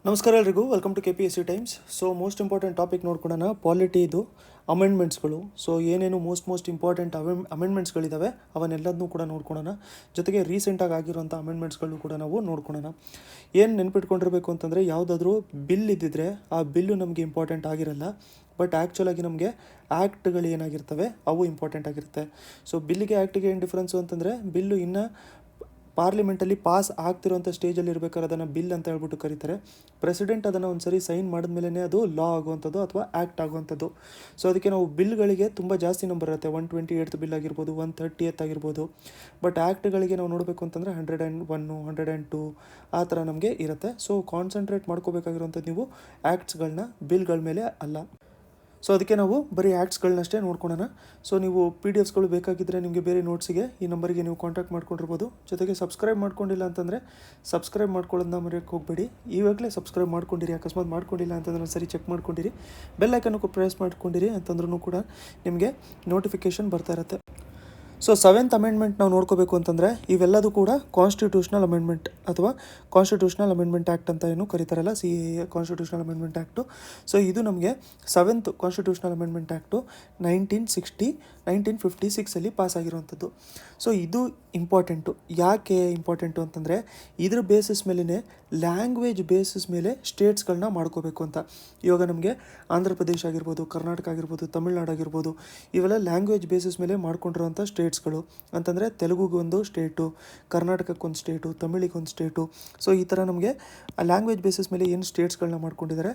ನಮಸ್ಕಾರ ಎಲ್ರಿಗೂ, welcome to KPSC times. So most important topic ನೋಡ್ಕೊಳ್ಳೋಣ, ಪಾಲಿಟಿ ಇದು ಅಮೆಂಡ್ಮೆಂಟ್ಸ್ಗಳು. ಸೊ ಏನೇನು ಮೋಸ್ಟ್ ಇಂಪಾರ್ಟೆಂಟ್ ಅಮೆಂಡ್ಮೆಂಟ್ಸ್ಗಳಿದ್ದಾವೆ ಅವನ್ನೆಲ್ಲದನ್ನೂ ಕೂಡ ನೋಡ್ಕೊಳ್ಳೋಣ. ಜೊತೆಗೆ ರೀಸೆಂಟಾಗಿ ಆಗಿರುವಂಥ ಅಮೆಂಡ್ಮೆಂಟ್ಸ್ಗಳು ಕೂಡ ನಾವು ನೋಡ್ಕೊಳ್ಳೋಣ. ಏನು ನೆನ್ಪಿಟ್ಕೊಂಡಿರಬೇಕು ಅಂತಂದರೆ, ಯಾವುದಾದ್ರೂ ಬಿಲ್ ಇದ್ದಿದ್ರೆ ಆ ಬಿಲ್ಲು ನಮಗೆ ಇಂಪಾರ್ಟೆಂಟ್ ಆಗಿರಲ್ಲ, ಬಟ್ ಆ್ಯಕ್ಚುಲಾಗಿ ನಮಗೆ ಆ್ಯಕ್ಟ್ಗಳು ಏನಾಗಿರ್ತವೆ ಅವು ಇಂಪಾರ್ಟೆಂಟ್ ಆಗಿರುತ್ತೆ. ಸೊ ಬಿಲ್ಲಿಗೆ ಆ್ಯಕ್ಟಿಗೆ ಏನು ಡಿಫ್ರೆನ್ಸು ಅಂತಂದರೆ, ಬಿಲ್ಲು ಇನ್ನು ಪಾರ್ಲಿಮೆಂಟಲ್ಲಿ ಪಾಸ್ ಆಗ್ತಿರೋಂಥ ಸ್ಟೇಜಲ್ಲಿ ಇರಬೇಕಾದ್ರೆ ಅದನ್ನು ಬಿಲ್ ಅಂತ ಹೇಳ್ಬಿಟ್ಟು ಕರೀತಾರೆ. ಪ್ರೆಸಿಡೆಂಟ್ ಅದನ್ನು ಒಂದು ಸರಿ ಸೈನ್ ಮಾಡಿದ್ಮೇಲೆ ಅದು ಲಾ ಆಗುವಂಥದ್ದು ಅಥವಾ ಆ್ಯಕ್ಟ್ ಆಗುವಂಥದ್ದು. ಸೊ ಅದಕ್ಕೆ ನಾವು ಬಿಲ್ಗಳಿಗೆ ತುಂಬ ಜಾಸ್ತಿ ನಂಬರ್ ಇರುತ್ತೆ. 128th ಬಿಲ್ ಆಗಿರ್ಬೋದು, 130th ಆಗಿರ್ಬೋದು. ಬಟ್ ಆ್ಯಕ್ಟ್ಗಳಿಗೆ ನಾವು ನೋಡಬೇಕು ಅಂತಂದರೆ 101, 102 ಆ ಥರ ನಮಗೆ ಇರುತ್ತೆ. ಸೊ ಕಾನ್ಸಂಟ್ರೇಟ್ ಮಾಡ್ಕೋಬೇಕಾಗಿರುವಂಥದ್ದು ನೀವು ಆ್ಯಕ್ಟ್ಸ್ಗಳನ್ನ, ಬಿಲ್ಗಳ ಮೇಲೆ ಅಲ್ಲ. ಸೊ ಅದಕ್ಕೆ ನಾವು ಬರೀ ಆ್ಯಕ್ಟ್ಸ್ಗಳನ್ನಷ್ಟೇ ನೋಡ್ಕೊಳ್ಳೋಣ. ಸೊ ನೀವು PDFಸ್ಗಳು ಬೇಕಾಗಿದ್ದರೆ ನಿಮಗೆ ಬೇರೆ ನೋಟ್ಸಿಗೆ ಈ ನಂಬರಿಗೆ ನೀವು ಕಾಂಟ್ಯಾಕ್ಟ್ ಮಾಡ್ಕೊಂಡಿರ್ಬೋದು. ಜೊತೆಗೆ ಸಬ್ಸ್ಕ್ರೈಬ್ ಮಾಡ್ಕೊಂಡಿಲ್ಲ ಅಂತಂದರೆ ಸಬ್ಸ್ಕ್ರೈಬ್ ಮಾಡ್ಕೊಳ್ಳೋದನ್ನ ಮರೆಯೋಕ್ಕೆ ಹೋಗಬೇಡಿ. ಈವಾಗಲೇ ಸಬ್ಸ್ಕ್ರೈಬ್ ಮಾಡ್ಕೊಂಡಿರಿ. ಅಕಸ್ಮಾತ್ ಮಾಡ್ಕೊಂಡಿಲ್ಲ ಅಂತಂದ್ರೆ ಸರಿ ಚೆಕ್ ಮಾಡ್ಕೊಂಡಿರಿ. ಬೆಲ್ ಐಕನ್ನು ಪ್ರೆಸ್ ಮಾಡ್ಕೊಂಡಿರಿ ಅಂತಂದ್ರೂ ಕೂಡ ನಿಮಗೆ ನೋಟಿಫಿಕೇಷನ್ ಬರ್ತಾ ಇರುತ್ತೆ. ಸೊ 7th ಅಮೆಂಡ್ಮೆಂಟ್ ನಾವು ನೋಡ್ಕೋಬೇಕು ಅಂತಂದರೆ, ಇವೆಲ್ಲದೂ ಕೂಡ ಕಾನ್ಸ್ಟಿಟ್ಯೂಷನಲ್ ಅಮೆಂಡ್ಮೆಂಟ್ ಅಥವಾ ಕಾನ್ಸ್ಟಿಟ್ಯೂಷನಲ್ ಅಮೆಂಡ್ಮೆಂಟ್ ಆ್ಯಕ್ಟ್ ಅಂತ ಏನು ಕರೀತಾರಲ್ಲ, ಕಾನ್ಸ್ಟಿಟ್ಯೂಷನಲ್ ಅಮೆಂಡ್ಮೆಂಟ್ ಆ್ಯಕ್ಟು. ಸೊ ಇದು ನಮಗೆ 7th constitutional amendment act 1956 pass ಆಗಿರುವಂಥದ್ದು. ಸೊ ಇದು ಇಂಪಾರ್ಟೆಂಟು. ಯಾಕೆ ಇಂಪಾರ್ಟೆಂಟು ಅಂತಂದರೆ, ಇದ್ರ ಬೇಸಿಸ್ ಮೇಲೇ ಲ್ಯಾಂಗ್ವೇಜ್ ಬೇಸಿಸ್ ಮೇಲೆ ಸ್ಟೇಟ್ಸ್ಗಳನ್ನ ಮಾಡ್ಕೋಬೇಕು ಅಂತ. ಇವಾಗ ನಮಗೆ ಆಂಧ್ರ ಪ್ರದೇಶ ಆಗಿರ್ಬೋದು, ಕರ್ನಾಟಕ ಆಗಿರ್ಬೋದು, ತಮಿಳ್ನಾಡು ಆಗಿರ್ಬೋದು, ಇವೆಲ್ಲ ಲ್ಯಾಂಗ್ವೇಜ್ ಬೇಸಿಸ್ ಮೇಲೆ ಮಾಡ್ಕೊಂಡಿರೋಂಥ ಸ್ಟೇಟ್ಸ್ಗಳು. ಅಂತಂದರೆ ತೆಲುಗುಗೊಂದು ಸ್ಟೇಟು, ಕರ್ನಾಟಕಕ್ಕೊಂದು ಸ್ಟೇಟು, ತಮಿಳಿಗೊಂದು ಸ್ಟೇಟು. ಸೊ ಈ ಥರ ನಮಗೆ ಆ ಲ್ಯಾಂಗ್ವೇಜ್ ಬೇಸಿಸ್ ಮೇಲೆ ಏನು ಸ್ಟೇಟ್ಸ್ಗಳನ್ನ ಮಾಡ್ಕೊಂಡಿದ್ದಾರೆ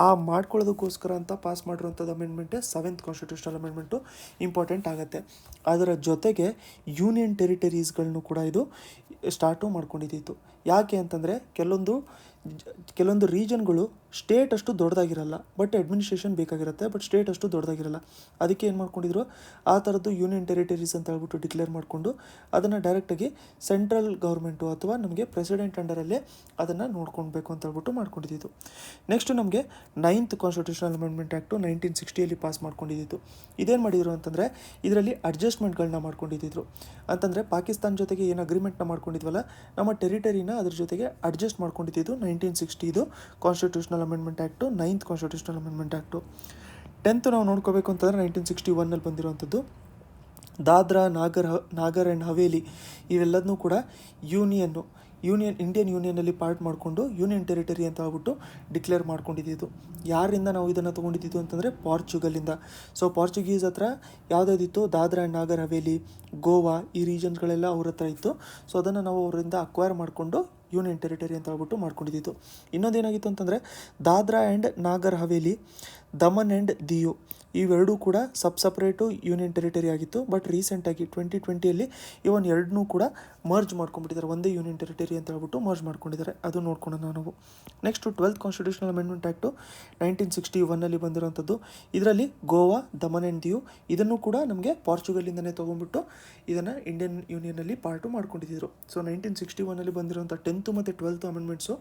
ಆ ಮಾಡ್ಕೊಳ್ಳೋದಕ್ಕೋಸ್ಕರ ಅಂತ ಪಾಸ್ ಮಾಡಿರೋಂಥದ್ದು ಅಮೆಂಡ್ಮೆಂಟೇ 7th ಕಾನ್ಸ್ಟಿಟ್ಯೂಷನಲ್ ಅಮೆಂಡ್ಮೆಂಟು ಇಂಪಾರ್ಟೆಂಟ್ ಆಗುತ್ತೆ. ಅದರ ಜೊತೆಗೆ ಯೂನಿಯನ್ ಟೆರಿಟರೀಸ್ಗಳನ್ನು ಕೂಡ ಇದು ಸ್ಟಾರ್ಟು ಮಾಡ್ಕೊಂಡಿದ್ದಿತ್ತು. ಯಾಕೆ ಅಂತಂದರೆ, ಕೆಲವೊಂದು ರೀಜನ್ಗಳು ಸ್ಟೇಟ್ ಅಷ್ಟು ದೊಡ್ಡದಾಗಿರಲ್ಲ, ಬಟ್ ಅಡ್ಮಿನಿಸ್ಟ್ರೇಷನ್ ಬೇಕಾಗಿರುತ್ತೆ, ಬಟ್ ಸ್ಟೇಟ್ ಅಷ್ಟು ದೊಡ್ಡದಾಗಿರಲ್ಲ. ಅದಕ್ಕೆ ಏನು ಮಾಡ್ಕೊಂಡಿದ್ರು, ಆ ಥರದ್ದು ಯೂನಿಯನ್ ಟೆರಿಟರೀಸ್ ಅಂತ ಹೇಳ್ಬಿಟ್ಟು ಡಿಕ್ಲೇರ್ ಮಾಡಿಕೊಂಡು ಅದನ್ನು ಡೈರೆಕ್ಟಾಗಿ ಸೆಂಟ್ರಲ್ ಗೌರ್ಮೆಂಟು ಅಥವಾ ನಮಗೆ ಪ್ರೆಸಿಡೆಂಟ್ ಅಂಡರಲ್ಲೇ ಅದನ್ನು ನೋಡ್ಕೊಳ್ಬೇಕು ಅಂತ ಹೇಳ್ಬಿಟ್ಟು ಮಾಡ್ಕೊಂಡಿದ್ದು. ನೆಕ್ಸ್ಟ್ ನಮಗೆ 9th constitutional amendment act 1960 pass ಮಾಡ್ಕೊಂಡಿದ್ದು. ಇದೇನು ಮಾಡಿದರು ಅಂತಂದರೆ, ಇದರಲ್ಲಿ ಅಡ್ಜಸ್ಟ್ಮೆಂಟ್ಗಳನ್ನ ಮಾಡ್ಕೊಂಡಿದ್ದರು. ಅಂತಂದರೆ ಪಾಕಿಸ್ತಾನ ಜೊತೆಗೆ ಏನು ಅಗ್ರಿಮೆಂಟ್ನ ಮಾಡ್ಕೊಂಡಿದ್ವಲ್ಲ, ನಮ್ಮ ಟೆರಿಟರಿನ ಅದ್ರ ಜೊತೆಗೆ ಅಡ್ಜಸ್ಟ್ ಮಾಡ್ಕೊಂಡಿದ್ದು 1960 constitutional amendment act, 9th constitutional amendment act. 10th ನಾವು ನೋಡ್ಕೋಬೇಕು ಅಂತಂದರೆ 1961 ಬಂದಿರುವಂಥದ್ದು. ದಾದ್ರಾ ನಾಗರ್ ಆ್ಯಂಡ್ ಹವೇಲಿ ಇವೆಲ್ಲದನ್ನೂ ಕೂಡ ಇಂಡಿಯನ್ ಯೂನಿಯನಲ್ಲಿ ಪಾರ್ಟ್ ಮಾಡಿಕೊಂಡು ಯೂನಿಯನ್ ಟೆರಿಟರಿ ಅಂತ ಹೇಳ್ಬಿಟ್ಟು ಡಿಕ್ಲೇರ್ ಮಾಡ್ಕೊಂಡಿದ್ದು. ಯಾರಿಂದ ನಾವು ಇದನ್ನು ತೊಗೊಂಡಿದ್ದು ಅಂತಂದರೆ, ಪಾರ್ಚುಗಲಿಂದ. ಸೊ ಪಾರ್ಚುಗೀಸ್ ಹತ್ರ ಯಾವುದಾದಿತ್ತು, ದಾದ್ರಾ ಆ್ಯಂಡ್ ನಾಗರ್ ಹವೇಲಿ, ಗೋವಾ, ಈ ರೀಜನ್ಸ್ಗಳೆಲ್ಲ ಅವ್ರ ಹತ್ರ ಇತ್ತು. ಸೊ ಅದನ್ನು ನಾವು ಅವರಿಂದ ಅಕ್ವೈರ್ ಮಾಡಿಕೊಂಡು ಯೂನಿಯನ್ ಟೆರಿಟರಿ ಅಂತ ಹೇಳ್ಬಿಟ್ಟು ಮಾಡ್ಕೊಂಡಿದ್ದು. ಇನ್ನೊಂದೇನಾಗಿತ್ತು ಅಂತಂದರೆ, ದಾದ್ರಾ ಆ್ಯಂಡ್ ನಾಗರ್ ಹವೇಲಿ, ದಮನ್ ಆ್ಯಂಡ್ ದಿಯು ಇವೆರಡೂ ಕೂಡ ಸಪ್ರೇಟು ಯೂನಿಯನ್ ಟೆರಿಟರಿ ಆಗಿತ್ತು. ಬಟ್ ರೀಸೆಂಟಾಗಿ 2020 ಇವನ್ ಎರಡನ್ನೂ ಕೂಡ ಮರ್ಜ್ ಮಾಡ್ಕೊಂಡ್ಬಿಟ್ಟಿದ್ದಾರೆ, ಒಂದೇ ಯೂನಿಯನ್ ಟೆರಿಟರಿ ಅಂತ ಹೇಳ್ಬಿಟ್ಟು ಮರ್ಜ್ ಮಾಡ್ಕೊಂಡಿದ್ದಾರೆ. ಅದು ನೋಡ್ಕೊಳ್ಳೋಣ ನಾವು. Next 12th constitutional amendment act 1961 ಬಂದಿರೋಂಥದ್ದು. ಇದರಲ್ಲಿ ಗೋವಾ, ದಮನ್ ಆ್ಯಂಡ್ ದಿಯು ಇದನ್ನು ಕೂಡ ನಮಗೆ ಪಾರ್ಚುಗಲಿಂದನೇ ತೊಗೊಂಡ್ಬಿಟ್ಟು ಇದನ್ನು ಇಂಡಿಯನ್ ಯೂನಿಯನಲ್ಲಿ ಪಾರ್ಟು ಮಾಡ್ಕೊಂಡಿದ್ದರು. ಸೊ 1961 ಬಂದಿರೋಂಥ 10th ಮತ್ತು 12th ಅಮೆಂಡ್ಮೆಂಟ್ಸು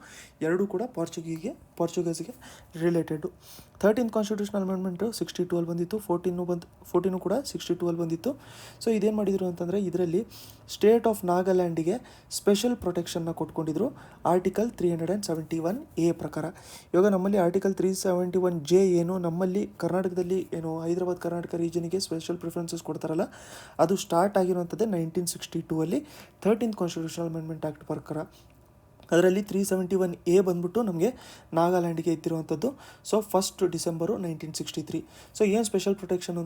ಎರಡೂ ಕೂಡ ಪಾರ್ಚುಗೀಸ್ಗೆ ರಿಲೇಟೆಡು. 13th ಕಾನ್ಸ್ಟಿಟ್ಯೂಷನಲ್ ಅಮೆಂಡ್ಮೆಂಟು 62 ಬಂದಿತ್ತು. 14 ಕೂಡ 62 ಬಂದಿತ್ತು. ಸೊ ಇದೇನು ಮಾಡಿದರು ಅಂತಂದರೆ, ಇದರಲ್ಲಿ ಸ್ಟೇಟ್ ಆಫ್ ನಾಗಾಲ್ಯಾಂಡಿಗೆ ಸ್ಪೆಷಲ್ ಪ್ರೊಟೆಕ್ಷನ್ನ ಕೊಟ್ಕೊಂಡಿದ್ರು ಆರ್ಟಿಕಲ್ 371A ಪ್ರಕಾರ. ಇವಾಗ ನಮ್ಮಲ್ಲಿ ಆರ್ಟಿಕಲ್ 371J ಏನು ನಮ್ಮಲ್ಲಿ ಕರ್ನಾಟಕದಲ್ಲಿ ಏನು ಹೈದರಾಬಾದ್ ಕರ್ನಾಟಕ ರೀಜನಿಗೆ ಸ್ಪೆಷಲ್ ಪ್ರಿಫರೆನ್ಸಸ್ ಕೊಡ್ತಾರಲ್ಲ, ಅದು ಸ್ಟಾರ್ಟ್ ಆಗಿರುವಂಥದ್ದೇ 1962 13th ಕಾನ್ಸ್ಟಿಟ್ಯೂಷನಲ್ ಅಮೆಂಡ್ಮೆಂಟ್ ಆ್ಯಕ್ಟ್ ಪ್ರಕಾರ. ಅದರಲ್ಲಿ 371A ಬಂದ್ಬಿಟ್ಟು ನಮಗೆ ನಾಗಾಲ್ಯಾಂಡಿಗೆ ಇದ್ದಿರುವಂಥದ್ದು. So 1st December 1963. ಸೊ ಏನು ಸ್ಪೆಷಲ್ ಪ್ರೊಟೆಕ್ಷನ್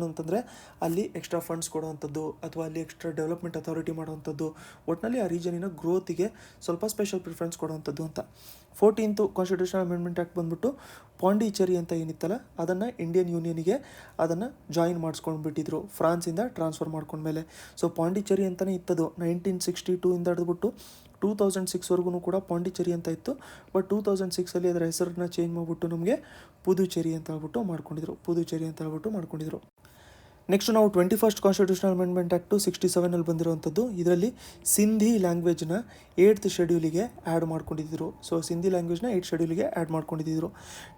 ಅಂತಂದರೆ ಅಲ್ಲಿ ಎಕ್ಸ್ಟ್ರಾ ಫಂಡ್ಸ್ ಕೊಡುವಂಥದ್ದು ಅಥವಾ ಅಲ್ಲಿ ಎಕ್ಸ್ಟ್ರಾ ಡೆವಲಪ್ಮೆಂಟ್ ಅಥಾರಿಟಿ ಮಾಡುವಂಥದ್ದು, ಒಟ್ಟಿನಲ್ಲಿ ಆ ರೀಜನಿನ ಗ್ರೋತಿಗೆ ಸ್ವಲ್ಪ ಸ್ಪೆಷಲ್ ಪ್ರಿಫರೆನ್ಸ್ ಕೊಡುವಂಥದ್ದು ಅಂತ. 14th ಕಾನ್ಸ್ಟಿಟ್ಯೂಷನಲ್ ಅಮೆಂಡ್ಮೆಂಟ್ ಆ್ಯಕ್ಟ್ ಬಂದ್ಬಿಟ್ಟು ಪಾಂಡಿಚೇರಿ ಅಂತ ಏನಿತ್ತಲ್ಲ ಅದನ್ನು ಇಂಡಿಯನ್ ಯೂನಿಯನಿಗೆ ಅದನ್ನು ಜಾಯಿನ್ ಮಾಡಿಸ್ಕೊಂಡ್ಬಿಟ್ಟಿದ್ರು ಫ್ರಾನ್ಸಿಂದ ಟ್ರಾನ್ಸ್ಫರ್ ಮಾಡ್ಕೊಂಡ್ಮೇಲೆ. ಸೊ ಪಾಂಡಿಚೇರಿ ಅಂತಲೇ ಇತ್ತದು 1962 ಹಿಡಿದ್ಬಿಟ್ಟು 2006 ಕೂಡ ಪಾಂಡಿಚೇರಿ ಅಂತ ಇತ್ತು. ಬಟ್ 2006 ಅದರ ಹೆಸರನ್ನ ಚೇಂಜ್ ಮಾಡಿಬಿಟ್ಟು ನಮಗೆ ಪುದುಚೇರಿ ಅಂತ ಹೇಳ್ಬಿಟ್ಟು ಮಾಡ್ಕೊಂಡಿದ್ರು. ನೆಕ್ಸ್ಟ್ ನಾವು 21st ಕಾನ್ಸ್ಟಿಟ್ಯೂಷನಲ್ ಅಮೆಂಡ್ಮೆಂಟ್ ಆ್ಯಕ್ಟು 67 ಬಂದಿರುವಂಥದ್ದು. ಇದರಲ್ಲಿ ಸಿಂಧಿ ಲ್ಯಾಂಗ್ವೇಜ್ನ 8th ಶೆಡ್ಯೂಲಿಗೆ ಆ್ಯಡ್ ಮಾಡ್ಕೊಂಡಿದ್ದರು. ಸೊ ಸಿಂಧಿ ಲ್ಯಾಂಗ್ವೇಜ್ನ 8th ಶೆಡ್ಯೂಲಿಗೆ ಆ್ಯಡ್ ಮಾಡ್ಕೊಂಡಿದ್ದರು.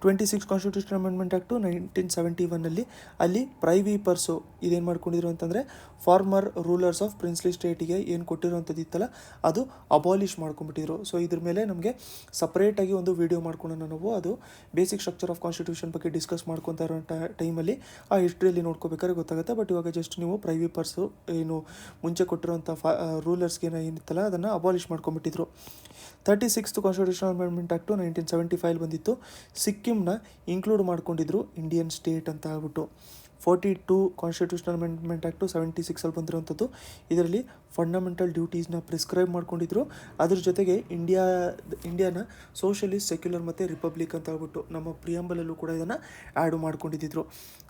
26 ಕಾನ್ಸ್ಟಿಟ್ಯೂಷನಲ್ ಅಮೆಂಡ್ಮೆಂಟ್ ಆ್ಯಕ್ಟು 1971 ಅಲ್ಲಿ ಪ್ರೈವಿ ಪರ್ಸು ಇದೇನು ಮಾಡ್ಕೊಂಡಿದ್ರು ಅಂತಂದರೆ ಫಾರ್ಮರ್ ರೂಲರ್ಸ್ ಆಫ್ ಪ್ರಿನ್ಸ್ಲಿ ಸ್ಟೇಟಿಗೆ ಏನು ಕೊಟ್ಟಿರುವಂಥದ್ದು ಇತ್ತಲ್ಲ ಅದು ಅಬಾಲಿಷ್ ಮಾಡ್ಕೊಂಡ್ಬಿಟ್ಟಿದ್ರು. ಸೊ ಇದ್ರ ಮೇಲೆ ನಮಗೆ ಸಪ್ರೇಟಾಗಿ ಒಂದು ವಿಡಿಯೋ ಮಾಡ್ಕೊಳ್ಳೋಣ ನಾವು. ಅದು ಬೇಸಿಕ್ ಸ್ಟ್ರಕ್ಚರ್ ಆಫ್ ಕಾನ್ಸ್ಟಿಟ್ಯೂಷನ್ ಬಗ್ಗೆ ಡಿಸ್ಕಸ್ ಮಾಡ್ಕೊತಾ ಇರೋ ಟೈಮಲ್ಲಿ ಆ ಹಿಸ್ಟ್ರಿಯಲ್ಲಿ ನೋಡ್ಕೋಬೇಕಾದ್ರೆ ಗೊತ್ತಾಗುತ್ತೆ. ಬಟ್ ಇವಾಗ ಜಸ್ಟ್ ನೀವು ಪ್ರೈವಿ ಪರ್ಸು ಏನು ಮುಂಚೆ ಕೊಟ್ಟಿರುವಂಥ ರೂಲರ್ಸ್ಗೆ ಏನಿತ್ತಲ್ಲ ಅದನ್ನು ಅಬಾಲಿಷ್ ಮಾಡ್ಕೊಂಡ್ಬಿಟ್ಟಿದ್ರು. 36th ಕಾನ್ಸ್ಟಿಟ್ಯೂಷನಲ್ ಅಮೆಂಡ್ಮೆಂಟ್ ಆ್ಯಕ್ಟು 1975 ಬಂದಿತ್ತು. ಸಿಕ್ಕಿಂನ ಇನ್ಕ್ಲೂಡ್ ಮಾಡ್ಕೊಂಡಿದ್ರು ಇಂಡಿಯನ್ ಸ್ಟೇಟ್ ಅಂತ ಹೇಳ್ಬಿಟ್ಟು. 42 ಕಾನ್ಸ್ಟಿಟ್ಯೂಷನಲ್ ಅಮೆಂಡ್ಮೆಂಟ್ ಆ್ಯಕ್ಟು 76 ಬಂದಿರುವಂಥದ್ದು. ಇದರಲ್ಲಿ ಫಂಡಮೆಂಟಲ್ ಡ್ಯೂಟೀಸ್ನ ಪ್ರಿಸ್ಕ್ರೈಬ್ ಮಾಡ್ಕೊಂಡಿದ್ರು. ಅದ್ರ ಜೊತೆಗೆ ಇಂಡಿಯಾನ ಸೋಷಲಿಸ್ಟ್, ಸೆಕ್ಯುಲರ್ ಮತ್ತು ರಿಪಬ್ಲಿಕ್ ಅಂತ ಹೇಳ್ಬಿಟ್ಟು ನಮ್ಮ ಪ್ರಿಯಂಬಲಲ್ಲೂ ಕೂಡ ಇದನ್ನು ಆ್ಯಡ್ ಮಾಡ್ಕೊಂಡಿದ್ರು.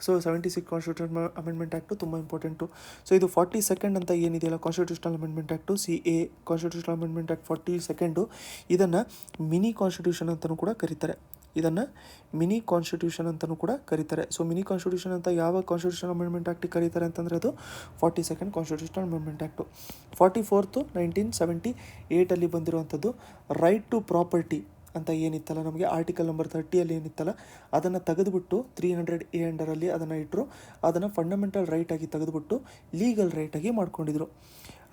ಸೊ 76 ಕಾನ್ಸ್ಟಿಟ್ಯೂಷನಲ್ ಅಮೆಂಡ್ಮೆಂಟ್ ಆ್ಯಕ್ಟು ತುಂಬ ಇಂಪಾರ್ಟೆಂಟು. ಸೊ ಇದು 42nd ಅಂತ ಏನಿದೆಯಲ್ಲ constitutional amendment act, CA constitutional amendment act 42, ಇದನ್ನು ಮಿನಿ ಕಾನ್ಸ್ಟಿಟ್ಯೂಷನ್ ಅಂತಲೂ ಕೂಡ ಕರೀತಾರೆ. ಸೊ ಮಿನಿ ಕಾನ್ಸ್ಟಿಟ್ಯೂಷನ್ ಅಂತ ಯಾವ ಕಾನ್ಸ್ಟಿಟ್ಯೂಷನಲ್ ಅಮೆಂಡ್ಮೆಂಟ್ ಆ್ಯಕ್ಟಿಗೆ ಕರೀತಾರೆ ಅಂತಂದರೆ ಅದು 42nd constitutional amendment act. 44th 1978 ಬಂದಿರುವಂಥದ್ದು. ರೈಟ್ ಟು ಪ್ರಾಪರ್ಟಿ ಅಂತ ಏನಿತ್ತಲ್ಲ ನಮಗೆ ಆರ್ಟಿಕಲ್ ನಂಬರ್ 30 ಏನಿತ್ತಲ್ಲ ಅದನ್ನು ತೆಗೆದುಬಿಟ್ಟು 300A ಅಂಡರಲ್ಲಿ ಅದನ್ನು ಇಟ್ಟರು. ಅದನ್ನು ಫಂಡಮೆಂಟಲ್ ರೈಟ್ ಆಗಿ ತೆಗೆದುಬಿಟ್ಟು ಲೀಗಲ್ ರೈಟ್ ಆಗಿ ಮಾಡ್ಕೊಂಡಿದ್ರು.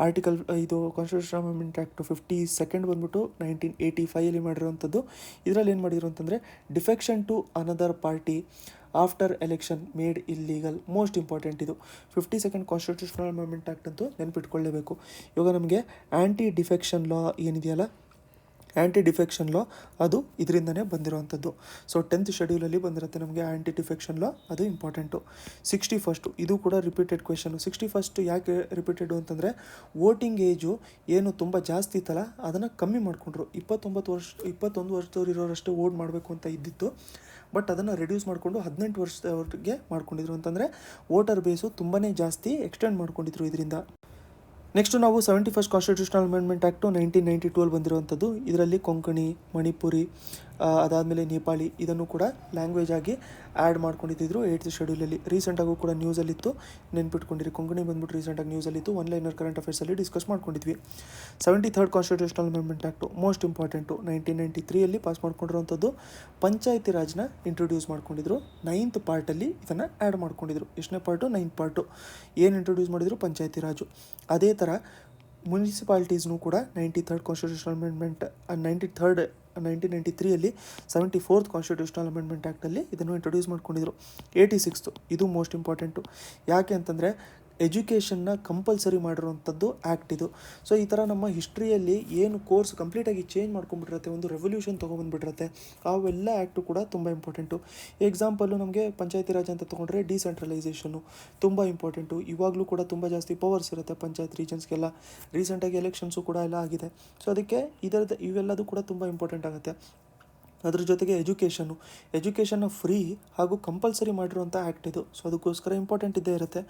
ಆರ್ಟಿಕಲ್ ಇದು ಕಾನ್ಸ್ಟಿಟ್ಯೂಷನಲ್ ಅಮೆಂಡ್ಮೆಂಟ್ ಆ್ಯಕ್ಟು 52 ಬಂದ್ಬಿಟ್ಟು 1985 ಮಾಡಿರುವಂಥದ್ದು. ಇದರಲ್ಲಿ ಏನು ಮಾಡಿದ್ರು ಅಂತಂದರೆ defection to another party after election made illegal. Most important ಇದು 52nd ಕಾನ್ಸ್ಟಿಟ್ಯೂಷನಲ್ ಅಮೆಂಡ್ಮೆಂಟ್ ಆ್ಯಕ್ಟ್ ಅಂತೂ ನೆನ್ಪಿಟ್ಕೊಳ್ಳೇಬೇಕು. ಇವಾಗ ನಮಗೆ ಆ್ಯಂಟಿ ಡಿಫೆಕ್ಷನ್ ಲಾ ಏನಿದೆಯಲ್ಲ, ಆ್ಯಂಟಿ ಡಿಫೆಕ್ಷನ್ ಲಾ ಅದು ಇದರಿಂದನೇ ಬಂದಿರುವಂಥದ್ದು. ಸೊ 10th ಶೆಡ್ಯೂಲಲ್ಲಿ ಬಂದಿರುತ್ತೆ ನಮಗೆ ಆ್ಯಂಟಿ ಡಿಫೆಕ್ಷನ್ ಲಾ, ಅದು ಇಂಪಾರ್ಟೆಂಟು. 61 ಇದು ಕೂಡ ರಿಪೀಟೆಡ್ ಕ್ವೆಶನು. 61 ಯಾಕೆ ರಿಪೀಟೆಡು ಅಂತಂದರೆ ವೋಟಿಂಗ್ ಏಜು ಏನು ತುಂಬ ಜಾಸ್ತಿ ಇತ್ತಲ್ಲ ಅದನ್ನು ಕಮ್ಮಿ ಮಾಡಿಕೊಂಡ್ರು. 21 ವರ್ಷದವ್ರು ಇರೋರಷ್ಟೇ ವೋಟ್ ಮಾಡಬೇಕು ಅಂತ ಇದ್ದಿತ್ತು. ಬಟ್ ಅದನ್ನು ರೆಡ್ಯೂಸ್ ಮಾಡಿಕೊಂಡು 18 ವರ್ಷದವರೆಗೆ ಮಾಡ್ಕೊಂಡಿದ್ರು. ಅಂತಂದರೆ ವೋಟರ್ ಬೇಸು ತುಂಬಾ ಜಾಸ್ತಿ ಎಕ್ಸ್ಟೆಂಡ್ ಮಾಡ್ಕೊಂಡಿದ್ರು ಇದರಿಂದ. ನೆಕ್ಸ್ಟು ನಾವು 71st ಕಾನ್ಸ್ಟಿಟ್ಯೂಷನಲ್ ಅಮೆಂಡ್ಮೆಂಟ್ ಆ್ಯಕ್ಟು 1992 ಬಂದಿರುವಂಥದ್ದು. ಇದರಲ್ಲಿ ಕೊಂಕಣಿ, ಮಣಿಪುರಿ, ಅದಾದಮೇಲೆ ನೇಪಾಳಿ ಇದನ್ನು ಕೂಡ ಲ್ಯಾಂಗ್ವೇಜ್ ಆಗಿ ಆ್ಯಡ್ ಮಾಡ್ಕೊಂಡಿದ್ರು 8th ಶೆಡ್ಯೂಲಲ್ಲಿ. ರೀಸೆಂಟಾಗೂ ಕೂಡ ನ್ಯೂಸಲ್ಲಿತ್ತು, ನೆನ್ಪಿಟ್ಕೊಂಡಿರಿ. ಕೊಂಕಣಿ ಬಂದ್ಬಿಟ್ಟು ರೀಸೆಂಟಾಗಿ ನ್ಯೂಸಲ್ಲಿತ್ತು. ಒನ್ಲೈನರ್ ಕರೆಂಟ್ ಅಫೇರ್ಸಲ್ಲಿ ಡಿಸ್ಕಸ್ ಮಾಡ್ಕೊಂಡಿದ್ವಿ. 73rd constitutional amendment act most important. 1993 pass ಮಾಡ್ಕೊಂಡಿರುವಂಥದ್ದು. ಪಂಚಾಯತಿ ರಾಜ್ನ ಇಂಟ್ರೊಡ್ಯೂಸ್ ಮಾಡ್ಕೊಂಡಿದ್ರು. 9th ಪಾರ್ಟಲ್ಲಿ ಇದನ್ನು ಆ್ಯಡ್ ಮಾಡ್ಕೊಂಡಿದ್ರು. ಎಷ್ಟನೇ ಪಾರ್ಟು? 9th part. ಏನು ಇಂಟ್ರೊಡ್ಯೂಸ್ ಮಾಡಿದ್ರು? ಪಂಚಾಯತಿ ರಾಜು. ಅದೇ ಥರ ಮುನ್ಸಿಪಾಲಿಟೀಸ್ನೂ ಕೂಡ 93rd constitutional amendment 1993 74th constitutional amendment ಆ್ಯಕ್ಟಲ್ಲಿ ಇದನ್ನು ಇಂಟ್ರೊಡ್ಯೂಸ್ ಮಾಡ್ಕೊಂಡಿದ್ರು. 86th ಇದು ಮೋಸ್ಟ್ ಇಂಪಾರ್ಟೆಂಟು. ಯಾಕೆ ಅಂತಂದರೆ ಎಜುಕೇಷನ್ನ ಕಂಪಲ್ಸರಿ ಮಾಡಿರುವಂಥದ್ದು ಆ್ಯಕ್ಟ್ ಇದು. ಸೊ ಈ ಥರ ನಮ್ಮ ಹಿಸ್ಟ್ರಿಯಲ್ಲಿ ಏನು ಕೋರ್ಸ್ ಕಂಪ್ಲೀಟಾಗಿ ಚೇಂಜ್ ಮಾಡ್ಕೊಂಡ್ಬಿಟ್ಟಿರುತ್ತೆ, ಒಂದು ರೆವಲ್ಯೂಷನ್ ತೊಗೊಂಬಂದ್ಬಿಟ್ಟಿರುತ್ತೆ, ಅವೆಲ್ಲ ಆ್ಯಕ್ಟು ಕೂಡ ತುಂಬ ಇಂಪಾರ್ಟೆಂಟು. ಎಕ್ಸಾಂಪಲ್ಲು ನಮಗೆ ಪಂಚಾಯತಿ ರಾಜ್ ಅಂತ ತೊಗೊಂಡ್ರೆ ಡಿಸೆಂಟ್ರಲೈಸೇಷನ್ನು ತುಂಬ ಇಂಪಾರ್ಟೆಂಟು. ಇವಾಗಲೂ ಕೂಡ ತುಂಬ ಜಾಸ್ತಿ ಪವರ್ಸ್ ಇರುತ್ತೆ ಪಂಚಾಯತ್ ರೀಜನ್ಸ್ಗೆಲ್ಲ. ರೀಸೆಂಟಾಗಿ ಎಲೆಕ್ಷನ್ಸು ಕೂಡ ಎಲ್ಲ ಆಗಿದೆ. ಸೊ ಅದಕ್ಕೆ ಇವೆಲ್ಲದೂ ಕೂಡ ತುಂಬ ಇಂಪಾರ್ಟೆಂಟ್ ಆಗುತ್ತೆ. ಅದ್ರ ಜೊತೆಗೆ ಎಜುಕೇಷನ್ನ ಫ್ರೀ ಹಾಗೂ ಕಂಪಲ್ಸರಿ ಮಾಡಿರುವಂಥ ಆ್ಯಕ್ಟ್ ಇದು. ಸೊ ಅದಕ್ಕೋಸ್ಕರ ಇಂಪಾರ್ಟೆಂಟ್ ಇದ್ದೇ ಇರುತ್ತೆ.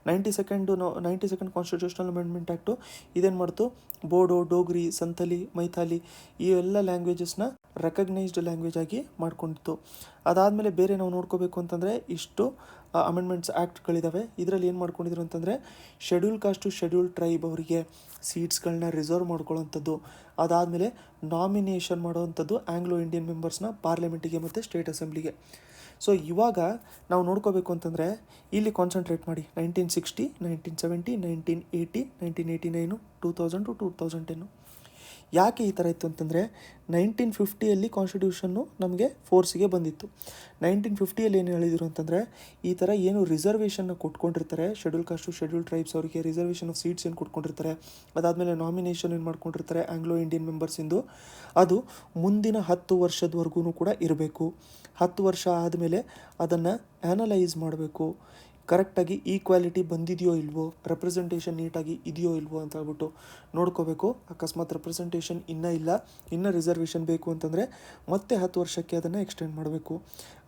92nd ಕಾನ್ಸ್ಟಿಟ್ಯೂಷನಲ್ ಅಮೆಂಡ್ಮೆಂಟ್ ಆ್ಯಕ್ಟು ಇದೇನು ಮಾಡ್ತು? ಬೋಡೋ, ಡೋಗ್ರಿ, ಸಂಥಲಿ, ಮೈಥಾಲಿ ಈ ಎಲ್ಲ ಲ್ಯಾಂಗ್ವೇಜಸ್ನ ರೆಕಗ್ನೈಸ್ಡ್ ಲ್ಯಾಂಗ್ವೇಜ್ ಆಗಿ ಮಾಡ್ಕೊಂಡಿತ್ತು. ಅದಾದಮೇಲೆ ಬೇರೆ ನಾವು ನೋಡ್ಕೋಬೇಕು ಅಂತಂದರೆ ಇಷ್ಟು ಅಮೆಂಡ್ಮೆಂಟ್ಸ್ ಆ್ಯಕ್ಟ್ಗಳಿದ್ದಾವೆ. ಇದರಲ್ಲಿ ಏನು ಮಾಡ್ಕೊಂಡಿದ್ರು ಅಂತಂದರೆ ಶೆಡ್ಯೂಲ್ ಕಾಸ್ಟು ಶೆಡ್ಯೂಲ್ ಟ್ರೈಬ್ ಅವರಿಗೆ ಸೀಟ್ಸ್ಗಳನ್ನ ರಿಸರ್ವ್ ಮಾಡ್ಕೊಳ್ಳೋವಂಥದ್ದು. ಅದಾದಮೇಲೆ ನಾಮಿನೇಷನ್ ಮಾಡೋವಂಥದ್ದು ಆಂಗ್ಲೋ ಇಂಡಿಯನ್ ಮೆಂಬರ್ಸ್ನ ಪಾರ್ಲಿಮೆಂಟಿಗೆ ಮತ್ತು ಸ್ಟೇಟ್ ಅಸೆಂಬ್ಲಿಗೆ. ಸೊ ಇವಾಗ ನಾವು ನೋಡ್ಕೋಬೇಕು ಅಂತಂದರೆ ಇಲ್ಲಿ ಕಾನ್ಸಂಟ್ರೇಟ್ ಮಾಡಿ 1960, 1970, 1980, 1989, 2000 to 2010. ಯಾಕೆ ಈ ಥರ ಇತ್ತು ಅಂತಂದರೆ 1950 ಕಾನ್ಸ್ಟಿಟ್ಯೂಷನ್ನು ನಮಗೆ ಫೋರ್ಸಿಗೆ ಬಂದಿತ್ತು. 1950 ಏನು ಹೇಳಿದರು ಅಂತಂದರೆ ಈ ಥರ ಏನು ರಿಸರ್ವೇಷನ್ನ ಕೊಟ್ಕೊಂಡಿರ್ತಾರೆ ಶೆಡ್ಯೂಲ್ ಕಾಸ್ಟು ಶೆಡ್ಯೂಲ್ ಟ್ರೈಬ್ಸ್ ಅವರಿಗೆ ರಿಸರ್ವೇಷನ್ ಆಫ್ ಸೀಟ್ಸ್ ಏನು ಕೊಟ್ಕೊಂಡಿರ್ತಾರೆ, ಅದಾದಮೇಲೆ ನಾಮಿನೇಷನ್ ಏನು ಮಾಡ್ಕೊಂಡಿರ್ತಾರೆ ಆಂಗ್ಲೋ ಇಂಡಿಯನ್ ಮೆಂಬರ್ಸಿಂದು, ಅದು ಮುಂದಿನ 10 ವರ್ಷದವರೆಗೂ ಕೂಡ ಇರಬೇಕು. 10 ವರ್ಷ ಆದಮೇಲೆ ಅದನ್ನು ಆ್ಯನಲೈಸ್ ಮಾಡಬೇಕು, ಕರೆಕ್ಟಾಗಿ ಈಕ್ವಾಲಿಟಿ ಬಂದಿದೆಯೋ ಇಲ್ವೋ, ರೆಪ್ರೆಸೆಂಟೇಷನ್ ನೀಟಾಗಿ ಇದೆಯೋ ಇಲ್ವೋ ಅಂತ ಹೇಳ್ಬಿಟ್ಟು ನೋಡ್ಕೋಬೇಕು. ಅಕಸ್ಮಾತ್ ರೆಪ್ರೆಸೆಂಟೇಷನ್ ಇನ್ನೂ ರಿಸರ್ವೇಷನ್ ಬೇಕು ಅಂತಂದರೆ ಮತ್ತೆ 10 ವರ್ಷಕ್ಕೆ ಅದನ್ನು ಎಕ್ಸ್ಟೆಂಡ್ ಮಾಡಬೇಕು.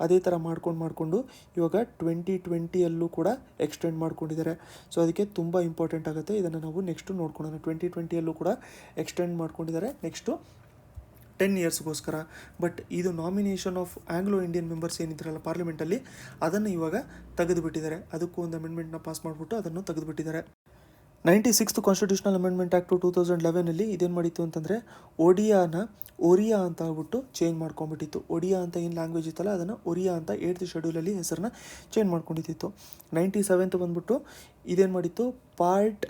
ಅದೇ ಥರ ಮಾಡ್ಕೊಂಡು ಇವಾಗ 2020 ಕೂಡ ಎಕ್ಸ್ಟೆಂಡ್ ಮಾಡ್ಕೊಂಡಿದ್ದಾರೆ. ಸೊ ಅದಕ್ಕೆ ತುಂಬ ಇಂಪಾರ್ಟೆಂಟ್ ಆಗುತ್ತೆ. ಇದನ್ನು ನಾವು ನೆಕ್ಸ್ಟು ನೋಡ್ಕೊಳ್ಳೋಣ. 2020 ಕೂಡ ಎಕ್ಸ್ಟೆಂಡ್ ಮಾಡ್ಕೊಂಡಿದ್ದಾರೆ. ನೆಕ್ಸ್ಟು 10 ಇಯರ್ಸ್ಗೋಸ್ಕರ. ಬಟ್ ಇದು nomination of Anglo Indian members ಏನಿದ್ರಲ್ಲ ಪಾರ್ಲಿಮೆಂಟಲ್ಲಿ, ಅದನ್ನು ಇವಾಗ ತೆಗೆದುಬಿಟ್ಟಿದ್ದಾರೆ. ಅದಕ್ಕೂ ಒಂದು ಅಮೆಂಡ್ಮೆಂಟ್ನ ಪಾಸ್ ಮಾಡಿಬಿಟ್ಟು ಅದನ್ನು ತೆಗೆದುಬಿಟ್ಟಿದ್ದಾರೆ. 96th ಕಾನ್ಸ್ಟಿಟ್ಯೂಷನಲ್ ಅಮೆಂಡ್ಮೆಂಟ್ ಆ್ಯಕ್ಟು 2011 ಇದೇನು ಮಾಡಿತ್ತು ಅಂತಂದರೆ ಒಡಿಯಾನ ಒರಿಯಾ ಅಂತ ಆಗ್ಬಿಟ್ಟು ಚೇಂಜ್ ಮಾಡ್ಕೊಂಬಿಟ್ಟಿತ್ತು. ಒಡಿಯಾ ಅಂತ ಏನು ಲ್ಯಾಂಗ್ವೇಜ್ ಇತ್ತಲ್ಲ ಅದನ್ನು ಒರಿಯಾ ಅಂತ 8th ಶೆಡ್ಯೂಲಲ್ಲಿ ಹೆಸರನ್ನ ಚೇಂಜ್ ಮಾಡ್ಕೊಂಡಿತ್ತು. 97th ಬಂದ್ಬಿಟ್ಟು ಇದೇನು ಮಾಡಿತ್ತು, ಪಾರ್ಟ್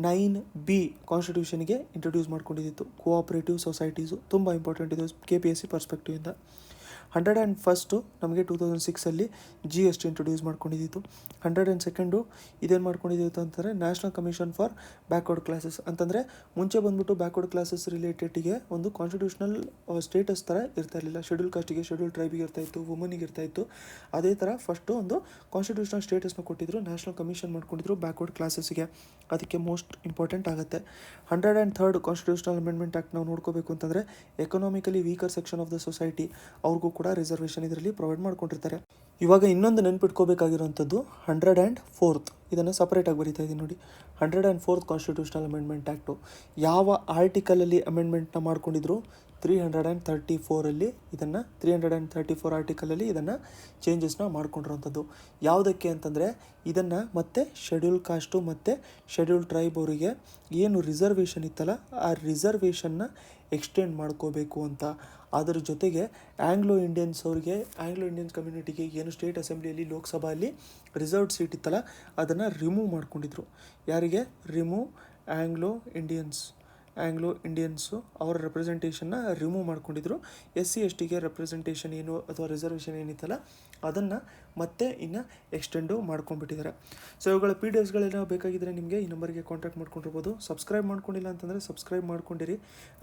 9B ಕಾನ್ಸ್ಟಿಟ್ಯೂಷನ್ಗೆ ಇಂಟ್ರೊಡ್ಯೂಸ್ ಮಾಡ್ಕೊಂಡಿದ್ದು ಕೋಆಪ್ರೇಟಿವ್ ಸೊಸೈಟೀಸು. ತುಂಬ ಇಂಪಾರ್ಟೆಂಟ್ ಇದು KPSC ಪರ್ಸ್ಪೆಕ್ಟಿವಿಂದ. 101 ನಮಗೆ 2006 GST ಇಂಟ್ರೊಡ್ಯೂಸ್ ಮಾಡ್ಕೊಂಡಿದ್ದು. 102 ಇದೇನು ಮಾಡ್ಕೊಂಡಿದ್ದು ಅಂತಂದರೆ national commission for backward classes ಅಂತಂದರೆ ಮುಂಚೆ ಬಂದ್ಬಿಟ್ಟು ಬ್ಯಾಕ್ವರ್ಡ್ ಕ್ಲಾಸಸ್ ರಿಲೇಟೆಡ್ಗೆ ಒಂದು ಕಾನ್ಸ್ಟಿಟ್ಯೂಷನಲ್ ಸ್ಟೇಟಸ್ ಥರ ಇರ್ತಾ ಇರಲಿಲ್ಲ. ಶೆಡ್ಯೂಲ್ ಕಾಸ್ಟಿಗೆ, ಶೆಡ್ಯೂಲ್ ಟ್ರೈಬಿಗೆ ಇರ್ತಾಯಿತ್ತು, ವುಮನಿಗೆ ಇರ್ತಾಯಿತ್ತು. ಅದೇ ಥರ ಫಸ್ಟು ಒಂದು ಕಾನ್ಸ್ಟಿಟ್ಯೂಷನಲ್ ಸ್ಟೇಟಸ್ನ ಕೊಟ್ಟಿದ್ರು, ನ್ಯಾಷನಲ್ ಕಮಿಷನ್ ಮಾಡ್ಕೊಂಡಿದ್ರು ಬ್ಯಾಕ್ವರ್ಡ್ ಕ್ಲಾಸಸ್ಗೆ. ಅದಕ್ಕೆ ಮೋಸ್ಟ್ ಇಂಪಾರ್ಟೆಂಟ್ ಆಗುತ್ತೆ. 103 ಕಾನ್ಸ್ಟಿಟ್ಯೂಷನಲ್ ಅಮೆಂಡ್ಮೆಂಟ್ ಆ್ಯಕ್ಟ್ ನಾವು ನೋಡ್ಕೋಬೇಕು ಅಂತಂದರೆ economically weaker section of the society ಅವ್ರಿಗೂ ಕೂಡ ರಿಸರ್ವೇಷನ್ ಇದರಲ್ಲಿ ಪ್ರೊವೈಡ್ ಮಾಡ್ಕೊಂಡಿರ್ತಾರೆ. ಇವಾಗ ಇನ್ನೊಂದು ನೆನ್ಪಿಟ್ಕೋಬೇಕಾಗಿರೋಂಥದ್ದು 104th, ಇದನ್ನು ಸಪ್ರೇಟಾಗಿ ಬರೀತಾ ಇದ್ದೀನಿ ನೋಡಿ. 104th ಕಾನ್ಸ್ಟಿಟ್ಯೂಷನಲ್ ಅಮೆಂಡ್ಮೆಂಟ್ ಆ್ಯಕ್ಟು ಯಾವ ಆರ್ಟಿಕಲಲ್ಲಿ ಅಮೆಂಡ್ಮೆಂಟ್ನ ಮಾಡ್ಕೊಂಡಿದ್ರು, 334 ಇದನ್ನು 334 ಆರ್ಟಿಕಲಲ್ಲಿ ಇದನ್ನು ಚೇಂಜಸ್ನ ಮಾಡ್ಕೊಂಡಿರೋಂಥದ್ದು. ಯಾವುದಕ್ಕೆ ಅಂತಂದರೆ ಇದನ್ನು ಮತ್ತೆ ಶೆಡ್ಯೂಲ್ ಕಾಸ್ಟು ಮತ್ತು ಶೆಡ್ಯೂಲ್ ಟ್ರೈಬ್ ಅವರಿಗೆ ಏನು ರಿಸರ್ವೇಷನ್ ಇತ್ತಲ್ಲ ಆ ರಿಸರ್ವೇಷನ್ನ ಎಕ್ಸ್ಟೆಂಡ್ ಮಾಡ್ಕೋಬೇಕು ಅಂತ. ಅದರ ಜೊತೆಗೆ ಆಂಗ್ಲೋ ಇಂಡಿಯನ್ಸ್ ಕಮ್ಯುನಿಟಿಗೆ ಏನು ಸ್ಟೇಟ್ ಅಸೆಂಬ್ಲಿಯಲ್ಲಿ, ಲೋಕಸಭೆಯಲ್ಲಿ ರಿಸರ್ವ್ಡ್ ಸೀಟ್ ಇತ್ತಲ್ಲ ಅದನ್ನು ರಿಮೂವ್ ಮಾಡ್ಕೊಂಡಿದ್ರು. ಯಾರಿಗೆ ರಿಮೂವ್? ಆಂಗ್ಲೋ ಇಂಡಿಯನ್ಸು ಅವರ ರೆಪ್ರೆಸೆಂಟೇಷನ್ನ ರಿಮೂವ್ ಮಾಡ್ಕೊಂಡಿದ್ರು. SC STಗೆ ರೆಪ್ರೆಸೆಂಟೇಷನ್ ಏನು ಅಥವಾ ರಿಸರ್ವೇಷನ್ ಏನಿತ್ತಲ್ಲ ಅದನ್ನು ಮತ್ತೆ ಇನ್ನು ಎಕ್ಸ್ಟೆಂಡು ಮಾಡ್ಕೊಂಡ್ಬಿಟ್ಟಿದ್ದಾರೆ. ಸೊ ಇವುಗಳ PDFಸ್ಗಳೆಲ್ಲ ಬೇಕಾಗಿದ್ದರೆ ನಿಮಗೆ ಈ ನಂಬರ್ಗೆ ಕಾಂಟ್ಯಾಕ್ಟ್ ಮಾಡ್ಕೊಂಡಿರ್ಬೋದು. ಸಬ್ಸ್ಕ್ರೈಬ್ ಮಾಡ್ಕೊಂಡಿಲ್ಲ ಅಂತಂದರೆ ಸಬ್ಸ್ಕ್ರೈಬ್ ಮಾಡ್ಕೊಂಡಿರಿ.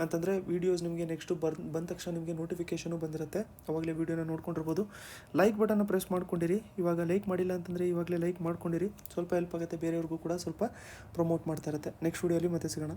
ಅಂತಂದರೆ ವೀಡಿಯೋಸ್ ನಿಮಗೆ ನೆಕ್ಸ್ಟು ಬಂದ ತಕ್ಷಣ ನಿಮಗೆ ನೋಟಿಫಿಕೇಷನು ಬಂದಿರುತ್ತೆ, ಅವಾಗಲೇ ವೀಡಿಯೋನ ನೋಡ್ಕೊಂಡಿರ್ಬೋದು. ಲೈಕ್ ಬಟನ್ನ ಪ್ರೆಸ್ ಮಾಡ್ಕೊಂಡಿರಿ. ಇವಾಗ ಲೈಕ್ ಮಾಡಿಲ್ಲ ಅಂತಂದರೆ ಇವಾಗಲೇ ಲೈಕ್ ಮಾಡ್ಕೊಂಡಿರಿ. ಸ್ವಲ್ಪ ಹೆಲ್ಪ್ ಆಗುತ್ತೆ, ಬೇರೆಯವ್ರಿಗೂ ಕೂಡ ಸ್ವಲ್ಪ ಪ್ರಮೋಟ್ ಮಾಡ್ತಾ ಇರುತ್ತೆ. ನೆಕ್ಸ್ಟ್ ವೀಡಿಯೋಲಿ ಮತ್ತೆ ಸಿಗೋಣ.